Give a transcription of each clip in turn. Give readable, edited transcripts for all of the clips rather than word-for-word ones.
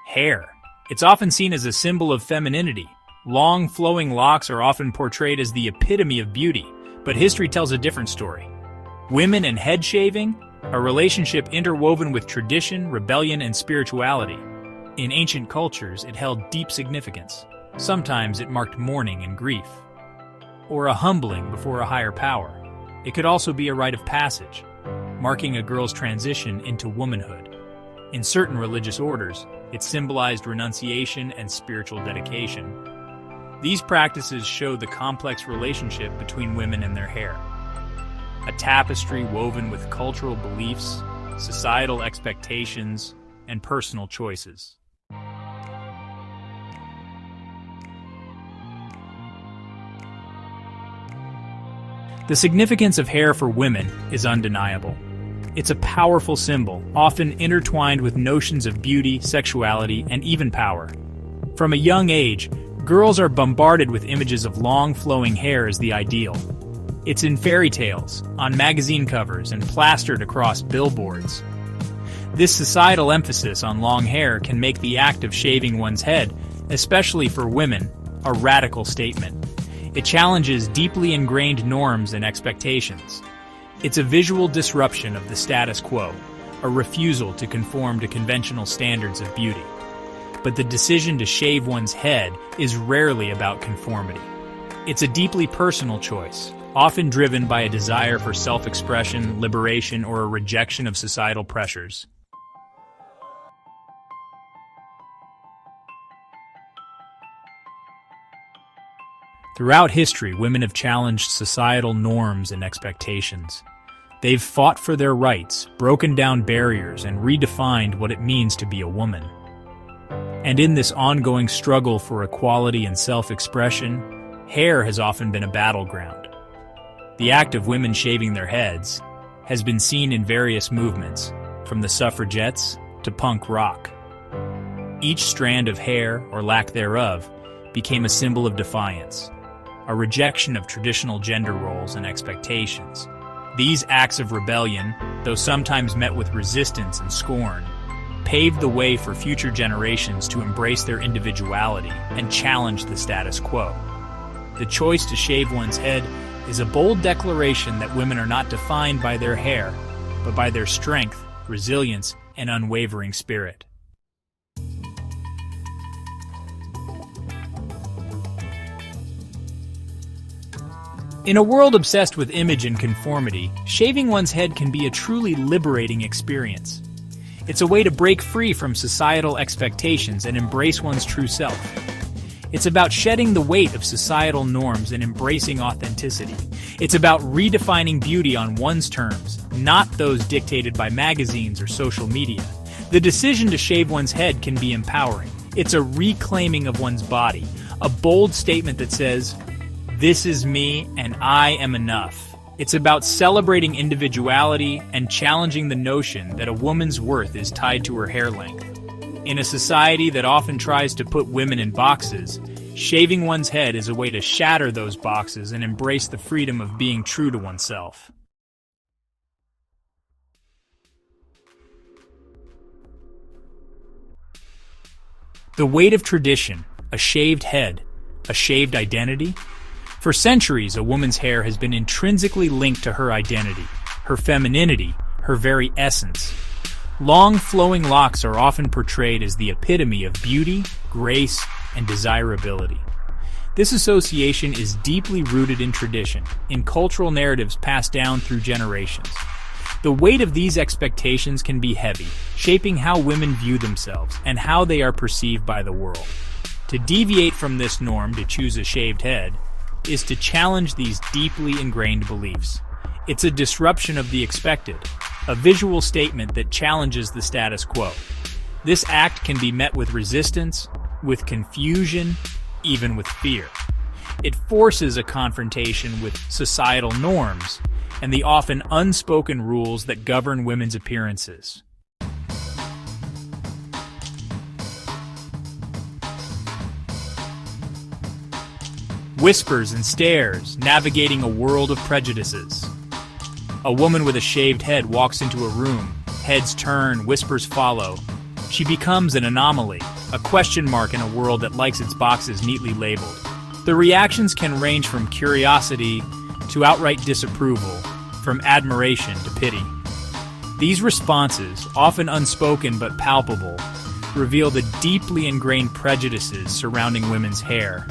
Hair. It's often seen as a symbol of femininity. Long, flowing locks are often portrayed as the epitome of beauty, but history tells a different story. Women and head shaving, a relationship interwoven with tradition, rebellion, and spirituality. In ancient cultures, it held deep significance. Sometimes it marked mourning and grief, or a humbling before a higher power. It could also be a rite of passage, marking a girl's transition into womanhood. In certain religious orders, it symbolized renunciation and spiritual dedication. These practices show the complex relationship between women and their hair. A tapestry woven with cultural beliefs, societal expectations, and personal choices. The significance of hair for women is undeniable. It's a powerful symbol, often intertwined with notions of beauty, sexuality, and even power. From a young age, girls are bombarded with images of long, flowing hair as the ideal. It's in fairy tales, on magazine covers, and plastered across billboards. This societal emphasis on long hair can make the act of shaving one's head, especially for women, a radical statement. It challenges deeply ingrained norms and expectations. It's a visual disruption of the status quo, a refusal to conform to conventional standards of beauty. But the decision to shave one's head is rarely about conformity. It's a deeply personal choice, often driven by a desire for self-expression, liberation, or a rejection of societal pressures. Throughout history, women have challenged societal norms and expectations. They've fought for their rights, broken down barriers, and redefined what it means to be a woman. And in this ongoing struggle for equality and self-expression, hair has often been a battleground. The act of women shaving their heads has been seen in various movements, from the suffragettes to punk rock. Each strand of hair, or lack thereof, became a symbol of defiance, a rejection of traditional gender roles and expectations. These acts of rebellion, though sometimes met with resistance and scorn, paved the way for future generations to embrace their individuality and challenge the status quo. The choice to shave one's head is a bold declaration that women are not defined by their hair, but by their strength, resilience, and unwavering spirit. In a world obsessed with image and conformity, shaving one's head can be a truly liberating experience. It's a way to break free from societal expectations and embrace one's true self. It's about shedding the weight of societal norms and embracing authenticity. It's about redefining beauty on one's terms, not those dictated by magazines or social media. The decision to shave one's head can be empowering. It's a reclaiming of one's body, a bold statement that says, "This is me and I am enough." It's about celebrating individuality and challenging the notion that a woman's worth is tied to her hair length. In a society that often tries to put women in boxes, shaving one's head is a way to shatter those boxes and embrace the freedom of being true to oneself. The weight of tradition, a shaved head, a shaved identity. For centuries, a woman's hair has been intrinsically linked to her identity, her femininity, her very essence. Long, flowing locks are often portrayed as the epitome of beauty, grace, and desirability. This association is deeply rooted in tradition, in cultural narratives passed down through generations. The weight of these expectations can be heavy, shaping how women view themselves and how they are perceived by the world. To deviate from this norm to choose a shaved head is to challenge these deeply ingrained beliefs. It's a disruption of the expected, a visual statement that challenges the status quo. This act can be met with resistance, with confusion, even with fear. It forces a confrontation with societal norms and the often unspoken rules that govern women's appearances. Whispers and stares, navigating a world of prejudices. A woman with a shaved head walks into a room. Heads turn, whispers follow. She becomes an anomaly, a question mark in a world that likes its boxes neatly labeled. The reactions can range from curiosity to outright disapproval, from admiration to pity. These responses, often unspoken but palpable, reveal the deeply ingrained prejudices surrounding women's hair.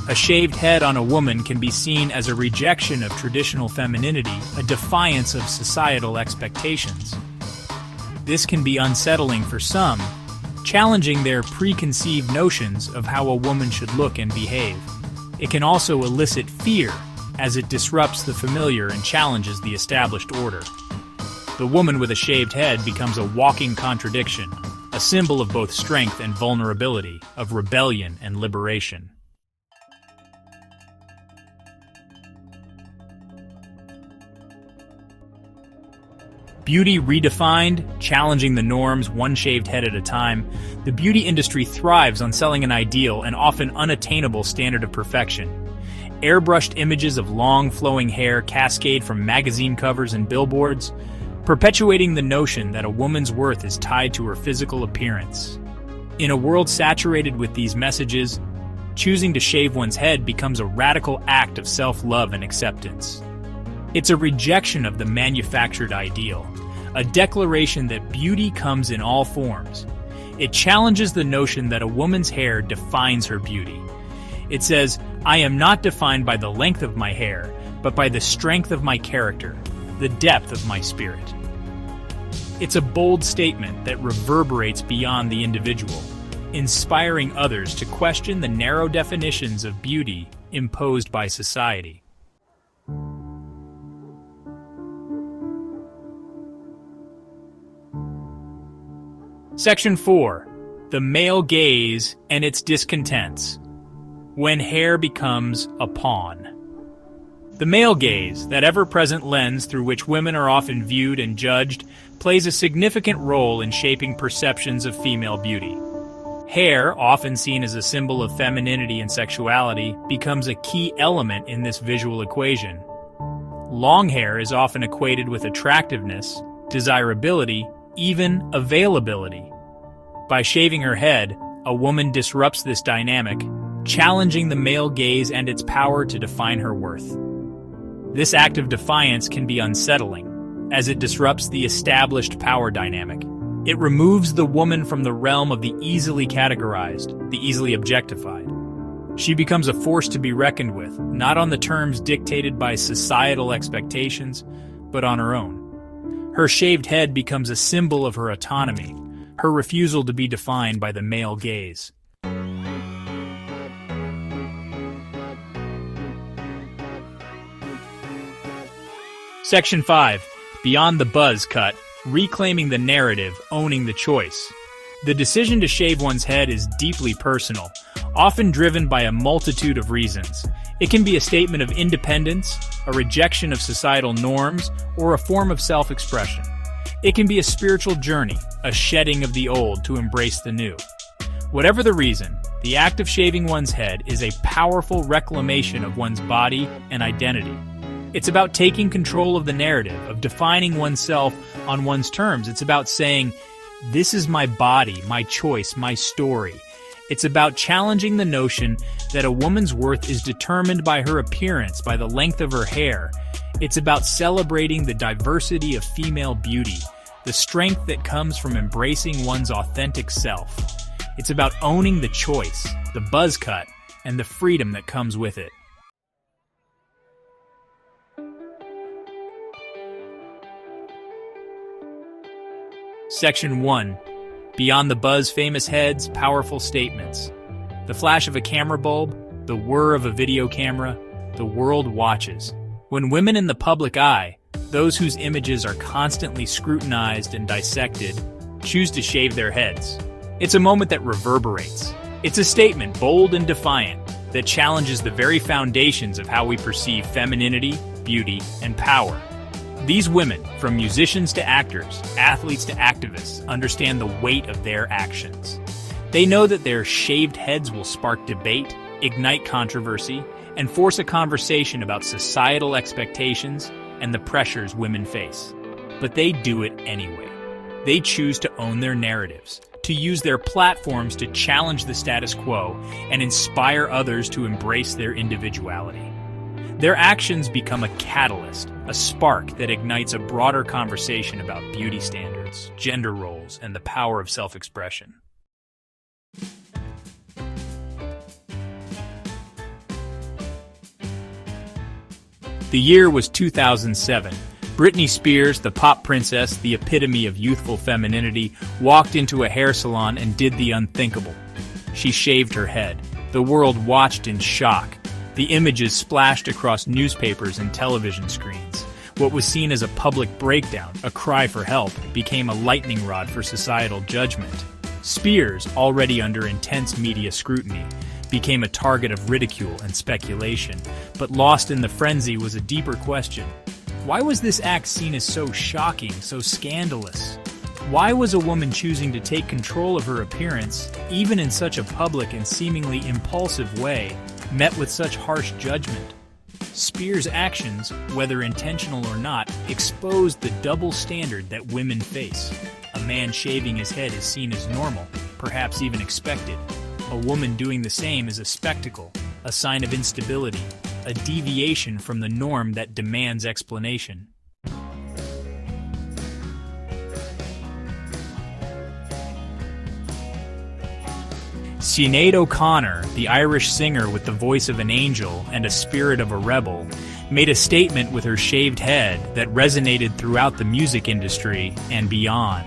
A shaved head on a woman can be seen as a rejection of traditional femininity, a defiance of societal expectations. This can be unsettling for some, challenging their preconceived notions of how a woman should look and behave. It can also elicit fear, as it disrupts the familiar and challenges the established order. The woman with a shaved head becomes a walking contradiction, a symbol of both strength and vulnerability, of rebellion and liberation. Beauty redefined, challenging the norms one shaved head at a time, the beauty industry thrives on selling an ideal and often unattainable standard of perfection. Airbrushed images of long, flowing hair cascade from magazine covers and billboards, perpetuating the notion that a woman's worth is tied to her physical appearance. In a world saturated with these messages, choosing to shave one's head becomes a radical act of self-love and acceptance. It's a rejection of the manufactured ideal, a declaration that beauty comes in all forms. It challenges the notion that a woman's hair defines her beauty. It says, "I am not defined by the length of my hair, but by the strength of my character, the depth of my spirit." It's a bold statement that reverberates beyond the individual, inspiring others to question the narrow definitions of beauty imposed by society. Section 4. The male gaze and its discontents. When hair becomes a pawn. The male gaze, that ever-present lens through which women are often viewed and judged, plays a significant role in shaping perceptions of female beauty. Hair, often seen as a symbol of femininity and sexuality, becomes a key element in this visual equation. Long hair is often equated with attractiveness, desirability, even availability. By shaving her head, a woman disrupts this dynamic, challenging the male gaze and its power to define her worth. This act of defiance can be unsettling, as it disrupts the established power dynamic. It removes the woman from the realm of the easily categorized, the easily objectified. She becomes a force to be reckoned with, not on the terms dictated by societal expectations, but on her own. Her shaved head becomes a symbol of her autonomy, her refusal to be defined by the male gaze. Section 5. Beyond the buzz cut, reclaiming the narrative, owning the choice. The decision to shave one's head is deeply personal, often driven by a multitude of reasons. It can be a statement of independence, a rejection of societal norms, or a form of self-expression. It can be a spiritual journey, a shedding of the old to embrace the new. Whatever the reason, the act of shaving one's head is a powerful reclamation of one's body and identity. It's about taking control of the narrative, of defining oneself on one's terms. It's about saying, "This is my body, my choice, my story." It's about challenging the notion that a woman's worth is determined by her appearance, by the length of her hair. It's about celebrating the diversity of female beauty, the strength that comes from embracing one's authentic self. It's about owning the choice, the buzz cut, and the freedom that comes with it. Section 1. Beyond the buzz, famous heads, powerful statements. The flash of a camera bulb, the whir of a video camera, the world watches. When women in the public eye, those whose images are constantly scrutinized and dissected, choose to shave their heads. It's a moment that reverberates. It's a statement, bold and defiant, that challenges the very foundations of how we perceive femininity, beauty, and power. These women, from musicians to actors, athletes to activists, understand the weight of their actions. They know that their shaved heads will spark debate, ignite controversy, and force a conversation about societal expectations and the pressures women face. But they do it anyway. They choose to own their narratives, to use their platforms to challenge the status quo and inspire others to embrace their individuality. Their actions become a catalyst, a spark that ignites a broader conversation about beauty standards, gender roles, and the power of self-expression. The year was 2007. Britney Spears, the pop princess, the epitome of youthful femininity, walked into a hair salon and did the unthinkable. She shaved her head. The world watched in shock. The images splashed across newspapers and television screens. What was seen as a public breakdown, a cry for help, became a lightning rod for societal judgment. Spears, already under intense media scrutiny, became a target of ridicule and speculation, but lost in the frenzy was a deeper question. Why was this act seen as so shocking, so scandalous? Why was a woman choosing to take control of her appearance, even in such a public and seemingly impulsive way, met with such harsh judgment? Spears' actions, whether intentional or not, exposed the double standard that women face. A man shaving his head is seen as normal, perhaps even expected. A woman doing the same is a spectacle, a sign of instability, a deviation from the norm that demands explanation. Sinead O'Connor, the Irish singer with the voice of an angel and a spirit of a rebel, made a statement with her shaved head that resonated throughout the music industry and beyond.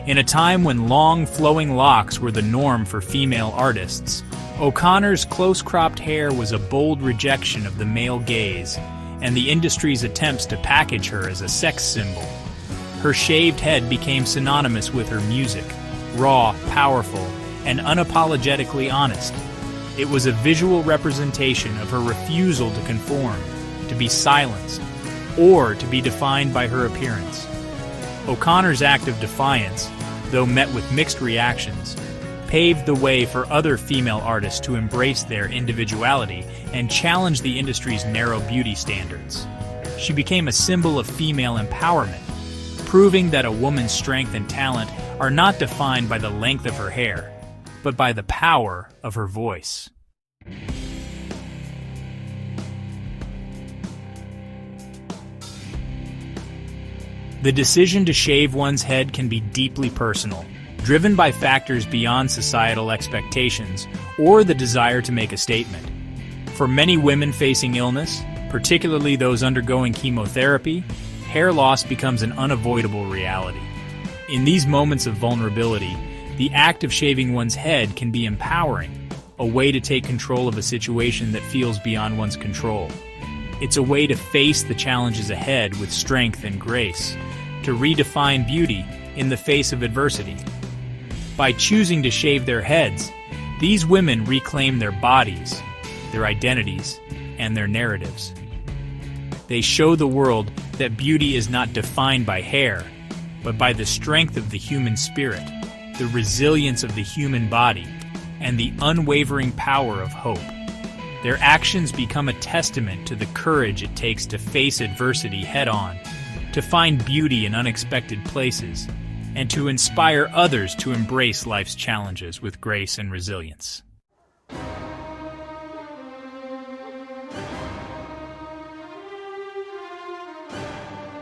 In a time when long, flowing locks were the norm for female artists, O'Connor's close-cropped hair was a bold rejection of the male gaze and the industry's attempts to package her as a sex symbol. Her shaved head became synonymous with her music, raw, powerful, and unapologetically honest. It was a visual representation of her refusal to conform, to be silenced, or to be defined by her appearance. O'Connor's act of defiance, though met with mixed reactions, paved the way for other female artists to embrace their individuality and challenge the industry's narrow beauty standards. She became a symbol of female empowerment, proving that a woman's strength and talent are not defined by the length of her hair, but by the power of her voice. The decision to shave one's head can be deeply personal, driven by factors beyond societal expectations or the desire to make a statement. For many women facing illness, particularly those undergoing chemotherapy, hair loss becomes an unavoidable reality. In these moments of vulnerability, the act of shaving one's head can be empowering, a way to take control of a situation that feels beyond one's control. It's a way to face the challenges ahead with strength and grace, to redefine beauty in the face of adversity. By choosing to shave their heads, these women reclaim their bodies, their identities, and their narratives. They show the world that beauty is not defined by hair, but by the strength of the human spirit, the resilience of the human body, and the unwavering power of hope. Their actions become a testament to the courage it takes to face adversity head-on, to find beauty in unexpected places, and to inspire others to embrace life's challenges with grace and resilience.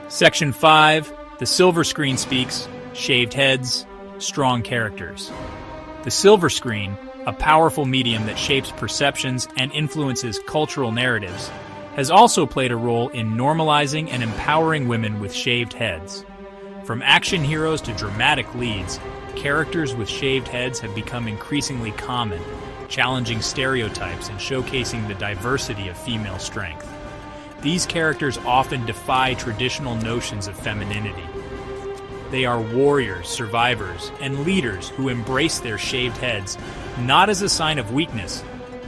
Section 5. The silver screen speaks. Shaved heads. Strong characters. The silver screen, a powerful medium that shapes perceptions and influences cultural narratives, has also played a role in normalizing and empowering women with shaved heads. From action heroes to dramatic leads, characters with shaved heads have become increasingly common, challenging stereotypes and showcasing the diversity of female strength. These characters often defy traditional notions of femininity. They are warriors, survivors, and leaders who embrace their shaved heads not as a sign of weakness,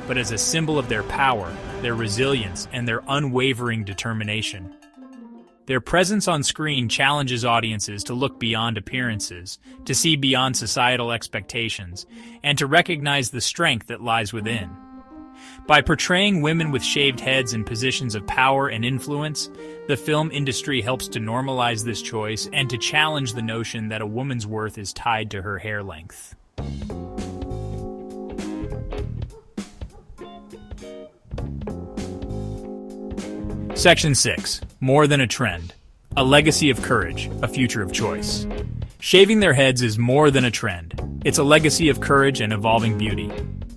but as a symbol of their power, their resilience, and their unwavering determination. Their presence on screen challenges audiences to look beyond appearances, to see beyond societal expectations, and to recognize the strength that lies within. By portraying women with shaved heads in positions of power and influence, the film industry helps to normalize this choice and to challenge the notion that a woman's worth is tied to her hair length. Section 6. More than a trend. A legacy of courage, a future of choice. Shaving their heads is more than a trend. It's a legacy of courage and evolving beauty.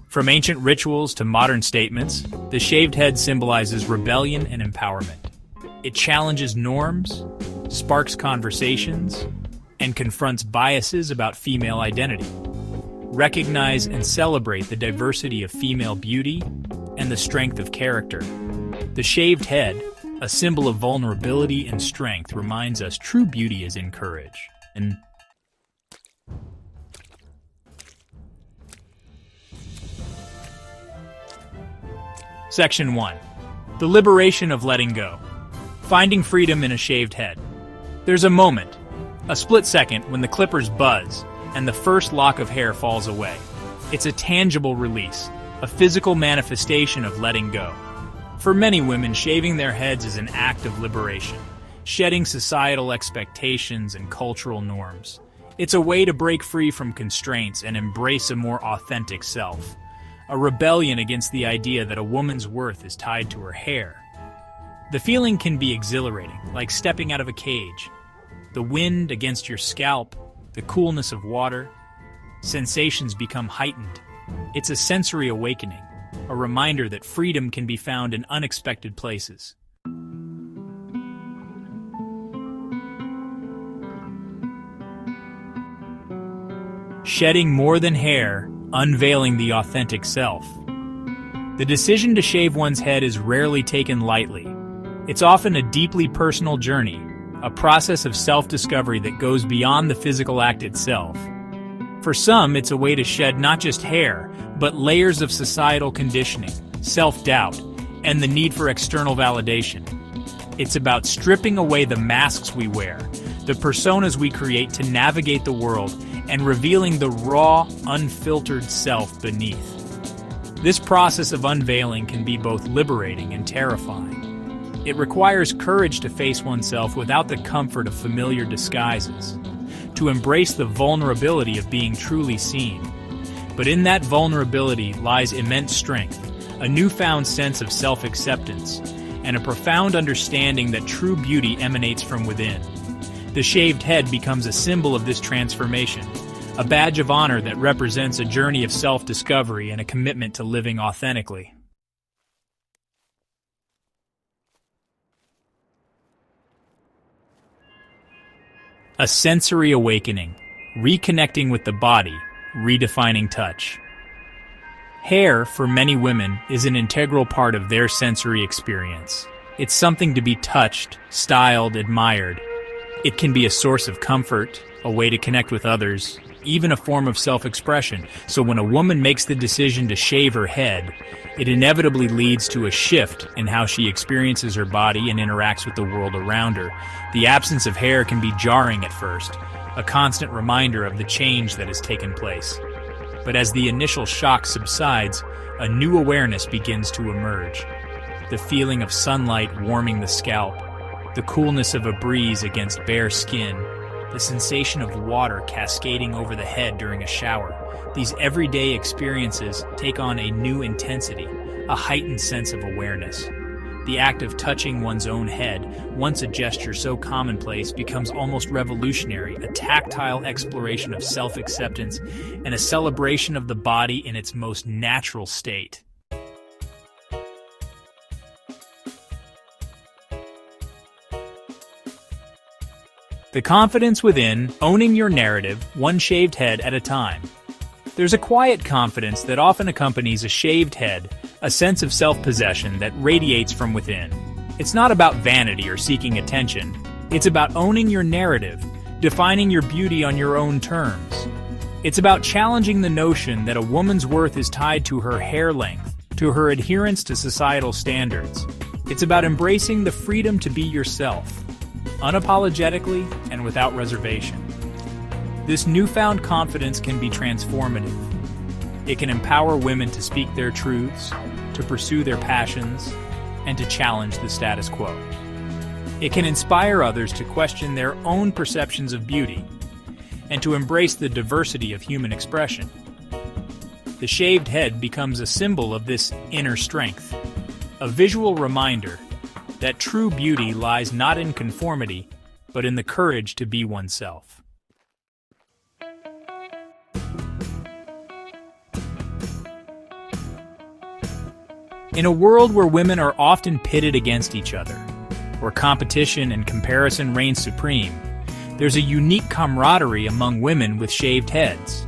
From ancient rituals to modern statements, the shaved head symbolizes rebellion and empowerment. It challenges norms, sparks conversations, and confronts biases about female identity. Recognize and celebrate the diversity of female beauty and the strength of character. The shaved head, a symbol of vulnerability and strength, reminds us true beauty is in courage. And Section 1. The liberation of letting go. Finding freedom in a shaved head. There's a moment, a split second, when the clippers buzz and the first lock of hair falls away. It's a tangible release, a physical manifestation of letting go. For many women, shaving their heads is an act of liberation, shedding societal expectations and cultural norms. It's a way to break free from constraints and embrace a more authentic self. A rebellion against the idea that a woman's worth is tied to her hair. The feeling can be exhilarating, like stepping out of a cage. The wind against your scalp, the coolness of water. Sensations become heightened. It's a sensory awakening, a reminder that freedom can be found in unexpected places. Shedding more than hair, unveiling the authentic self. The decision to shave one's head is rarely taken lightly. It's often a deeply personal journey, a process of self-discovery that goes beyond the physical act itself. For some, it's a way to shed not just hair, but layers of societal conditioning, self-doubt, and the need for external validation. It's about stripping away the masks we wear, the personas we create to navigate the world, and revealing the raw, unfiltered self beneath. This process of unveiling can be both liberating and terrifying. It requires courage to face oneself without the comfort of familiar disguises, to embrace the vulnerability of being truly seen. But in that vulnerability lies immense strength, a newfound sense of self-acceptance, and a profound understanding that true beauty emanates from within. The shaved head becomes a symbol of this transformation, a badge of honor that represents a journey of self-discovery and a commitment to living authentically. A sensory awakening, reconnecting with the body, redefining touch. Hair, for many women, is an integral part of their sensory experience. It's something to be touched, styled, admired. It can be a source of comfort, a way to connect with others, even a form of self-expression. So when a woman makes the decision to shave her head, it inevitably leads to a shift in how she experiences her body and interacts with the world around her. The absence of hair can be jarring at first, a constant reminder of the change that has taken place. But as the initial shock subsides, a new awareness begins to emerge. The feeling of sunlight warming the scalp, the coolness of a breeze against bare skin, the sensation of water cascading over the head during a shower. These everyday experiences take on a new intensity, a heightened sense of awareness. The act of touching one's own head, once a gesture so commonplace, becomes almost revolutionary, a tactile exploration of self-acceptance and a celebration of the body in its most natural state. The confidence within, owning your narrative, one shaved head at a time. There's a quiet confidence that often accompanies a shaved head, a sense of self-possession that radiates from within. It's not about vanity or seeking attention. It's about owning your narrative, defining your beauty on your own terms. It's about challenging the notion that a woman's worth is tied to her hair length, to her adherence to societal standards. It's about embracing the freedom to be yourself, unapologetically and without reservation. This newfound confidence can be transformative. It can empower women to speak their truths, to to pursue their passions and to challenge the status quo. It can inspire others to question their own perceptions of beauty and to embrace the diversity of human expression. The shaved head becomes a symbol of this inner strength, a visual reminder that true beauty lies not in conformity, but in the courage to be oneself. In a world where women are often pitted against each other, where competition and comparison reign supreme, there's a unique camaraderie among women with shaved heads.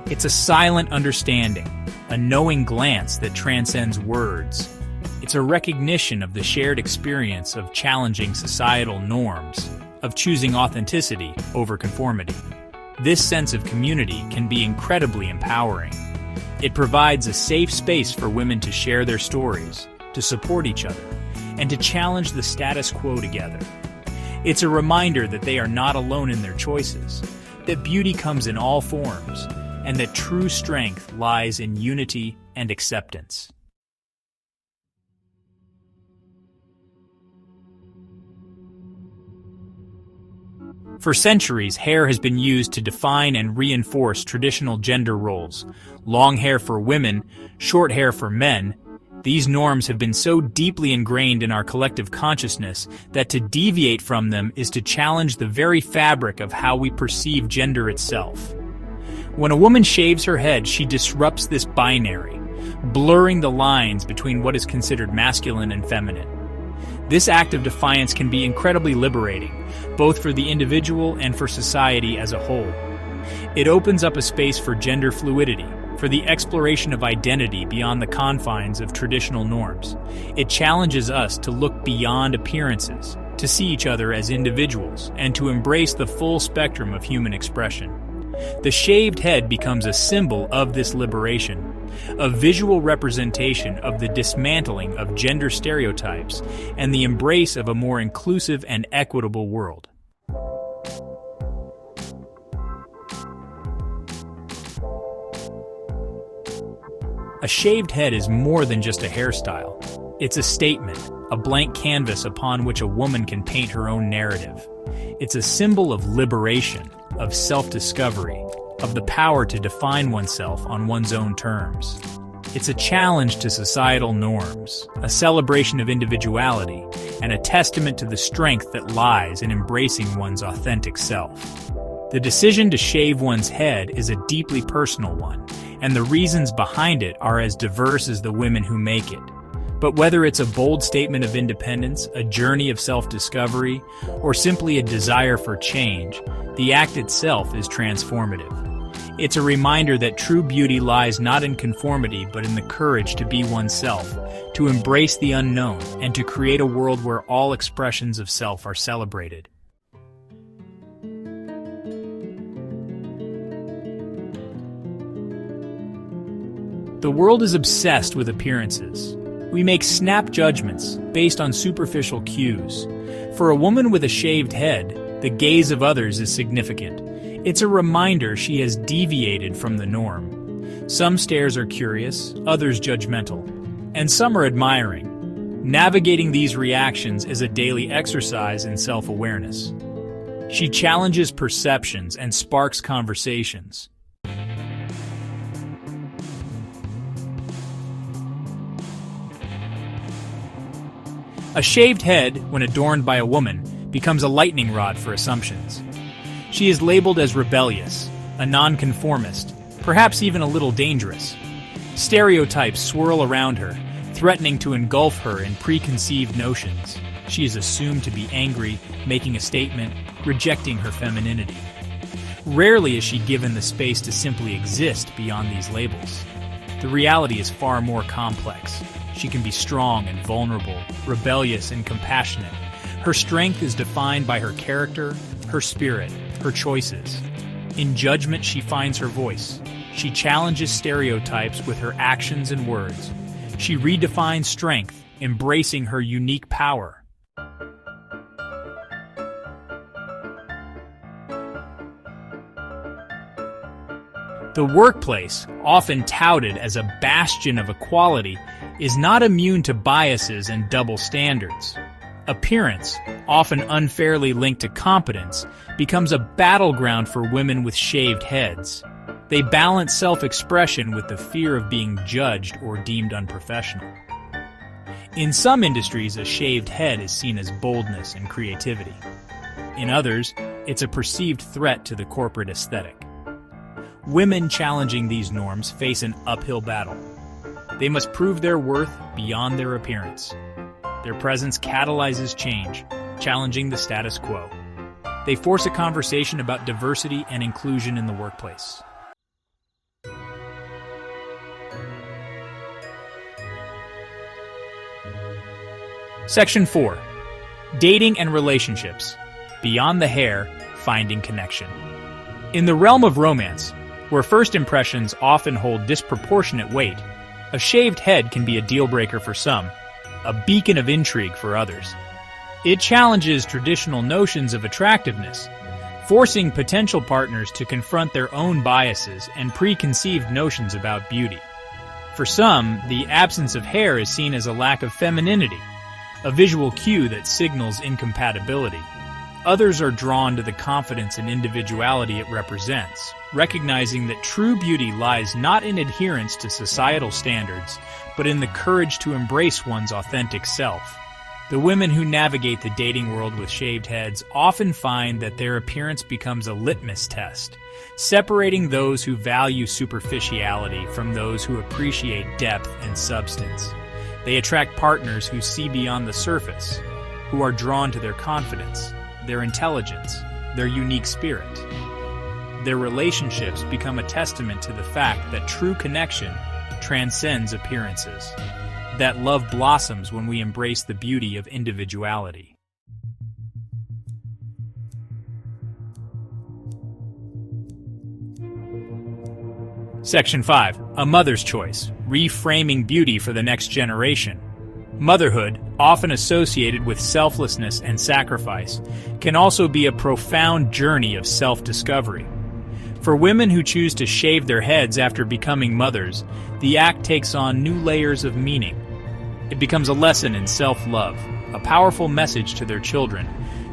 It's a silent understanding, a knowing glance that transcends words. It's a recognition of the shared experience of challenging societal norms, of choosing authenticity over conformity. This sense of community can be incredibly empowering. It provides a safe space for women to share their stories, to support each other, and to challenge the status quo together. It's a reminder that they are not alone in their choices, that beauty comes in all forms, and that true strength lies in unity and acceptance. For centuries, hair has been used to define and reinforce traditional gender roles. Long hair for women, short hair for men. These norms have been so deeply ingrained in our collective consciousness that to deviate from them is to challenge the very fabric of how we perceive gender itself. When a woman shaves her head, she disrupts this binary, blurring the lines between what is considered masculine and feminine. This act of defiance can be incredibly liberating, both for the individual and for society as a whole. It opens up a space for gender fluidity, for the exploration of identity beyond the confines of traditional norms. It challenges us to look beyond appearances, to see each other as individuals, and to embrace the full spectrum of human expression. The shaved head becomes a symbol of this liberation, a visual representation of the dismantling of gender stereotypes and the embrace of a more inclusive and equitable world. A shaved head is more than just a hairstyle. It's a statement, a blank canvas upon which a woman can paint her own narrative. It's a symbol of liberation, of self-discovery, of the power to define oneself on one's own terms. It's a challenge to societal norms, a celebration of individuality, and a testament to the strength that lies in embracing one's authentic self. The decision to shave one's head is a deeply personal one, and the reasons behind it are as diverse as the women who make it. But whether it's a bold statement of independence, a journey of self-discovery, or simply a desire for change, the act itself is transformative. It's a reminder that true beauty lies not in conformity but in the courage to be oneself, to embrace the unknown, and to create a world where all expressions of self are celebrated. The world is obsessed with appearances. We make snap judgments based on superficial cues. For a woman with a shaved head, the gaze of others is significant. It's a reminder she has deviated from the norm. Some stares are curious, others judgmental, and some are admiring. Navigating these reactions is a daily exercise in self-awareness. She challenges perceptions and sparks conversations. A shaved head, when adorned by a woman, becomes a lightning rod for assumptions. She is labeled as rebellious, a nonconformist, perhaps even a little dangerous. Stereotypes swirl around her, threatening to engulf her in preconceived notions. She is assumed to be angry, making a statement, rejecting her femininity. Rarely is she given the space to simply exist beyond these labels. The reality is far more complex. She can be strong and vulnerable, rebellious and compassionate. Her strength is defined by her character, her spirit, her choices. In judgment, she finds her voice. She challenges stereotypes with her actions and words. She redefines strength, embracing her unique power. The workplace, often touted as a bastion of equality, is not immune to biases and double standards. Appearance, often unfairly linked to competence, becomes a battleground for women with shaved heads. They balance self-expression with the fear of being judged or deemed unprofessional. In some industries, a shaved head is seen as boldness and creativity. In others, it's a perceived threat to the corporate aesthetic. Women challenging these norms face an uphill battle. They must prove their worth beyond their appearance. Their presence catalyzes change, challenging the status quo. They force a conversation about diversity and inclusion in the workplace. Section 4. Dating and relationships. Beyond the hair, finding connection. In the realm of romance, where first impressions often hold disproportionate weight, a shaved head can be a deal-breaker for some, a beacon of intrigue for others. It challenges traditional notions of attractiveness, forcing potential partners to confront their own biases and preconceived notions about beauty. For some, the absence of hair is seen as a lack of femininity, a visual cue that signals incompatibility. Others are drawn to the confidence and individuality it represents, recognizing that true beauty lies not in adherence to societal standards, but in the courage to embrace one's authentic self. The women who navigate the dating world with shaved heads often find that their appearance becomes a litmus test, separating those who value superficiality from those who appreciate depth and substance. They attract partners who see beyond the surface, who are drawn to their confidence, their intelligence, their unique spirit. Their relationships become a testament to the fact that true connection transcends appearances, that love blossoms when we embrace the beauty of individuality. Section 5. A Mother's Choice. Reframing beauty for the next generation. Motherhood, often associated with selflessness and sacrifice, can also be a profound journey of self-discovery. For women who choose to shave their heads after becoming mothers, the act takes on new layers of meaning. It becomes a lesson in self-love, a powerful message to their children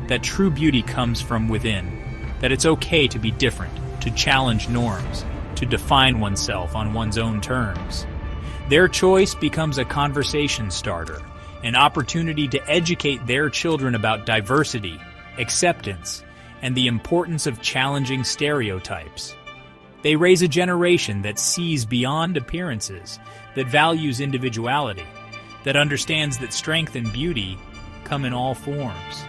that true beauty comes from within, that it's okay to be different, to challenge norms, to define oneself on one's own terms. Their choice becomes a conversation starter, an opportunity to educate their children about diversity, acceptance, and the importance of challenging stereotypes. They raise a generation that sees beyond appearances, that values individuality, that understands that strength and beauty come in all forms.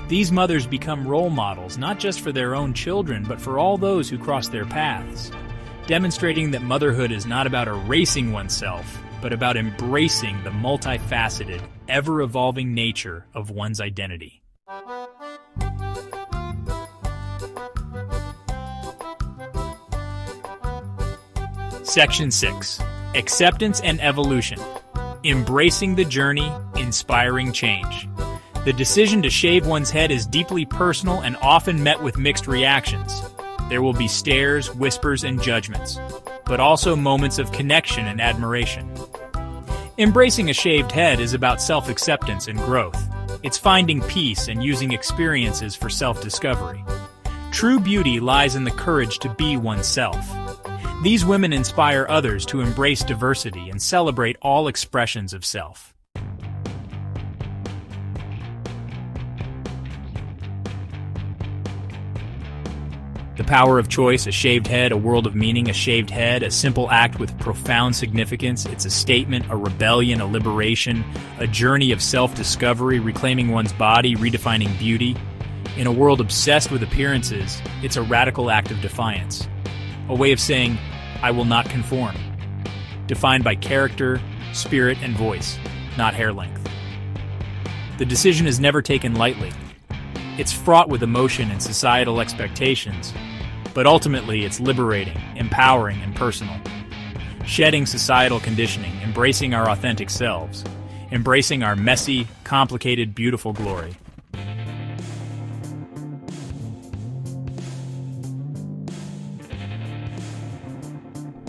These mothers become role models not just for their own children, but for all those who cross their paths, demonstrating that motherhood is not about erasing oneself, but about embracing the multifaceted, ever-evolving nature of one's identity. Section 6. Acceptance and Evolution. Embracing the journey, inspiring change. The decision to shave one's head is deeply personal and often met with mixed reactions. There will be stares, whispers, and judgments, but also moments of connection and admiration. Embracing a shaved head is about self-acceptance and growth. It's finding peace and using experiences for self-discovery. True beauty lies in the courage to be oneself. These women inspire others to embrace diversity and celebrate all expressions of self. The power of choice, a shaved head, a world of meaning, a shaved head, a simple act with profound significance. It's a statement, a rebellion, a liberation, a journey of self-discovery, reclaiming one's body, redefining beauty. In a world obsessed with appearances, it's a radical act of defiance. A way of saying, I will not conform. Defined by character, spirit, and voice, not hair length. The decision is never taken lightly. It's fraught with emotion and societal expectations, but ultimately it's liberating, empowering, and personal. Shedding societal conditioning, embracing our authentic selves, embracing our messy, complicated, beautiful glory.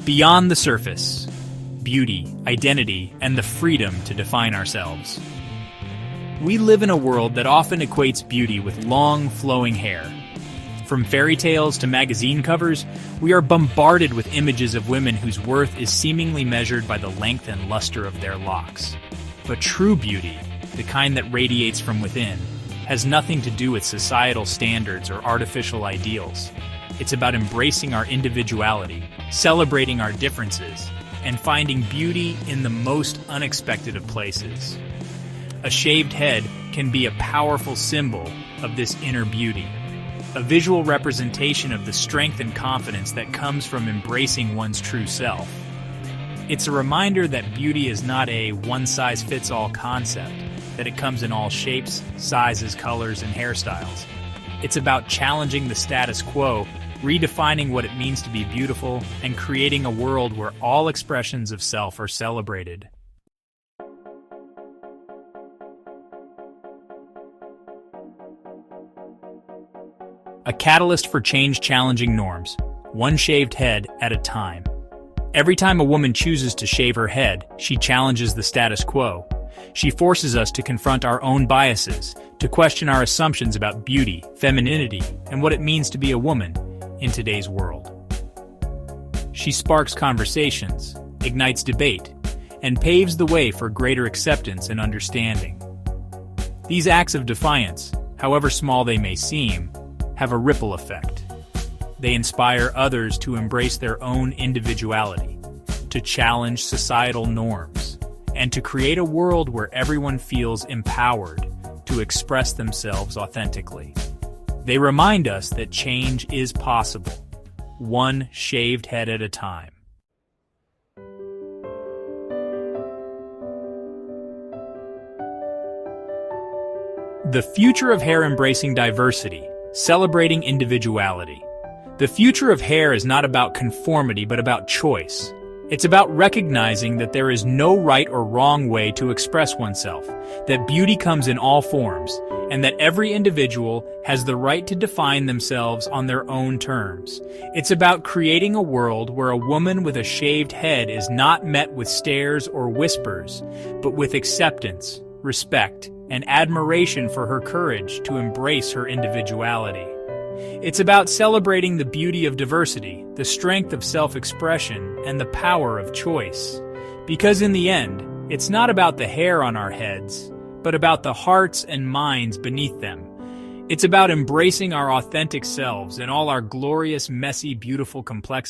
Beyond the surface. beauty, identity, and the freedom to define ourselves. We live in a world that often equates beauty with long, flowing hair. From fairy tales to magazine covers, we are bombarded with images of women whose worth is seemingly measured by the length and luster of their locks. But true beauty, the kind that radiates from within, has nothing to do with societal standards or artificial ideals. It's about embracing our individuality, celebrating our differences, and finding beauty in the most unexpected of places. A shaved head can be a powerful symbol of this inner beauty, a visual representation of the strength and confidence that comes from embracing one's true self. It's a reminder that beauty is not a one-size-fits-all concept, that it comes in all shapes, sizes, colors, and hairstyles. It's about challenging the status quo, redefining what it means to be beautiful, and creating a world where all expressions of self are celebrated. A catalyst for change challenging norms, one shaved head at a time. Every time a woman chooses to shave her head, she challenges the status quo. She forces us to confront our own biases, to question our assumptions about beauty, femininity, and what it means to be a woman in today's world. She sparks conversations, ignites debate, and paves the way for greater acceptance and understanding. These acts of defiance, however small they may seem, have a ripple effect. They inspire others to embrace their own individuality, to challenge societal norms, and to create a world where everyone feels empowered to express themselves authentically. They remind us that change is possible, one shaved head at a time. The future of hair embracing diversity, celebrating individuality. The future of hair is not about conformity but about choice. It's about recognizing that there is no right or wrong way to express oneself, that beauty comes in all forms, and that every individual has the right to define themselves on their own terms. It's about creating a world where a woman with a shaved head is not met with stares or whispers, but with acceptance, respect, and admiration for her courage to embrace her individuality. It's about celebrating the beauty of diversity, the strength of self-expression, and the power of choice. Because in the end, it's not about the hair on our heads, but about the hearts and minds beneath them. It's about embracing our authentic selves and all our glorious, messy, beautiful complexity.